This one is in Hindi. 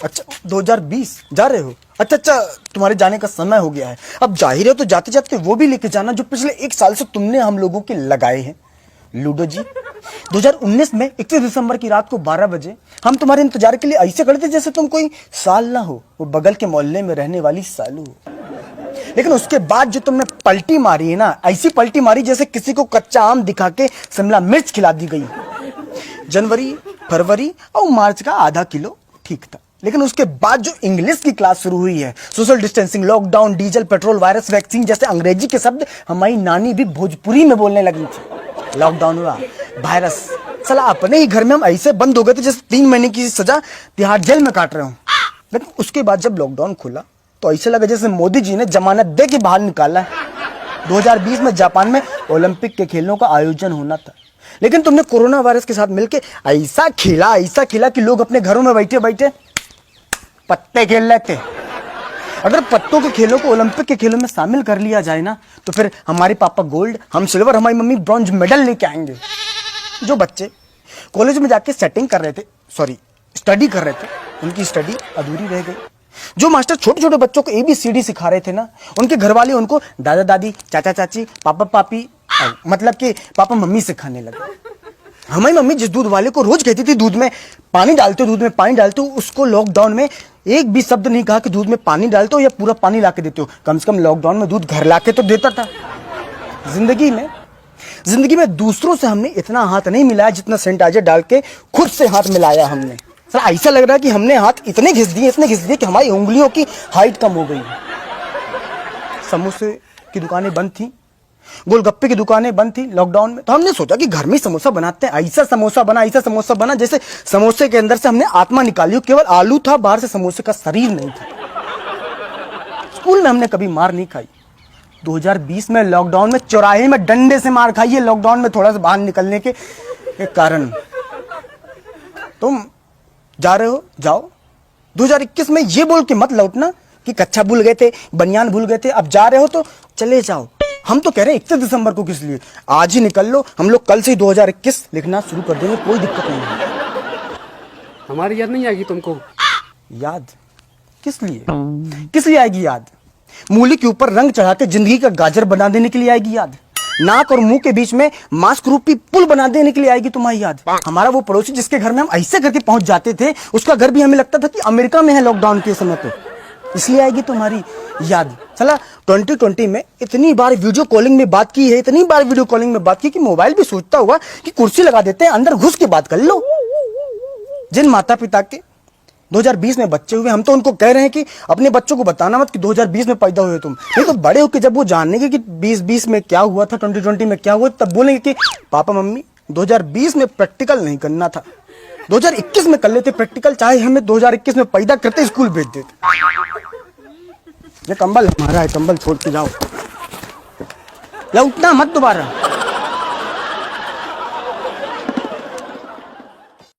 अच्छा 2020 जा रहे हो? अच्छा अच्छा, तुम्हारे जाने का समय हो गया है। अब जा ही रहे हो तो जाते जाते वो भी लेके जाना जो पिछले 1 साल से तुमने हम लोगों के लगाए हैं। लूडो जी, 2019 में 31 दिसंबर की रात को 12 बजे हम तुम्हारे इंतजार के लिए ऐसे खड़े थे जैसे तुम कोई साल ना हो, वो बगल के मोहल्ले में रहने वाली सालू हो। लेकिन उसके बाद जो तुमने पलटी मारी है ना, ऐसी पलटी मारी जैसे किसी को कच्चा आम दिखा के शिमला मिर्च खिला दी गई। जनवरी, फरवरी और मार्च का आधा किलो ठीक था, लेकिन उसके बाद जो इंग्लिश की क्लास शुरू हुई है, social distancing, lockdown, diesel, petrol, virus, vaccine जैसे अंग्रेजी के शब्द हमारी नानी भी भोजपुरी में बोलने लगी थी। लॉकडाउन हुआ, वायरस, साला अपने ही घर में हम ऐसे बंद हो गए थे जैसे 3 महीने की सजा तिहाड़ जेल में काट रहे हो। लेकिन उसके बाद जब लॉकडाउन खुला तो ऐसे लगा जैसे मोदी जी ने जमानत दे के बाहर निकाला है। 2020 में जापान में ओलंपिक के खेलों का आयोजन होना था, लेकिन तुमने कोरोना वायरस के साथ मिलकर ऐसा खेला कि लोग अपने घरों में बैठे बैठे पत्ते खेल लेते। अगर पत्तों के खेलों को ओलंपिक के खेलों में शामिल कर लिया जाए ना, तो फिर हमारे पापा गोल्ड, हम सिल्वर, हमारी मम्मी ब्रॉन्ज मेडल लेके आएंगे। जो बच्चे कॉलेज में जाके स्टडी कर रहे थे, उनकी स्टडी अधूरी रह गई। जो मास्टर छोटे छोटे बच्चों को ABCD सिखा रहे थे ना, उनके घर वाले उनको दादा दादी, चाचा चाची, पापा पापी, मतलब कि पापा मम्मी सिखाने लगे। हमारी मम्मी जिस दूध वाले को रोज कहती थी दूध में पानी डालते हो, उसको लॉकडाउन में एक भी शब्द नहीं कहा कि दूध में पानी डालते हो या पूरा पानी लाके देते हो। कम से कम लॉकडाउन में दूध घर लाके तो देता था। जिंदगी में दूसरों से हमने इतना हाथ नहीं मिलाया जितना सैनिटाइजर डाल के खुद से हाथ मिलाया हमने। सर ऐसा लग रहा है कि हमने हाथ इतने घिस दिए कि हमारी उंगलियों की हाइट कम हो गई। समोसे की दुकानें बंद थी, गोलगप्पे की दुकानें बंद थी लॉकडाउन में, तो हमने सोचा कि घर में समोसा बनाते हैं। ऐसा समोसा बना जैसे समोसे के अंदर से हमने आत्मा निकाली हो, केवल आलू था, बाहर से समोसे का शरीर नहीं था। स्कूल में हमने कभी मार नहीं खाई। 2020 में लॉकडाउन में चौराहे में डंडे से मार खाई है, लॉकडाउन में थोड़ा सा बाहर निकलने के कारण। तुम जा रहे हो, जाओ। 2021 में ये बोल के मत लौटना कि कच्छा भूल गए थे, बनियान भूल गए थे। अब जा रहे हो तो चले जाओ। हम तो कह रहे हैं 31 दिसंबर को किस लिए, आज ही निकल लो। हम लोग कल से ही 2021 लिखना शुरू कर देंगे, कोई दिक्कत नहीं है। हमारी याद नहीं आएगी तुमको? याद किस लिए आएगी याद? मूली के ऊपर रंग चढ़ा के जिंदगी का गाजर बना देने के लिए आएगी याद। नाक और मुंह के बीच में मास्क रूपी पुल बना देने के लिए आएगी तुम्हारी याद। हमारा वो पड़ोसी जिसके घर में हम ऐसे करके पहुंच जाते थे, उसका घर भी हमें लगता था कि अमेरिका में है लॉकडाउन के समय पे, इसलिए आएगी तुम्हारी याद। चला 2020 में इतनी बार वीडियो कॉलिंग में बात की कि मोबाइल भी सोचता हुआ कि कुर्सी लगा देते हैं, अंदर घुस के बात कर लो। जिन माता पिता के 2020 में बच्चे हुए, हम तो उनको कह रहे हैं कि अपने बच्चों को बताना मत कि 2020 में पैदा हुए तुम। नहीं तो बड़े होकर जब वो जानेंगे कि 2020 में क्या हुआ था, 2020 में क्या हुआ, तब बोलेंगे कि पापा मम्मी 2020 में प्रैक्टिकल नहीं करना था, 2021 में कर लेते प्रैक्टिकल, चाहे हमें 2021 में पैदा करते स्कूल भेज देते। ये कंबल हमारा है, कंबल छोड़ के जाओ, लौटना मत दोबारा।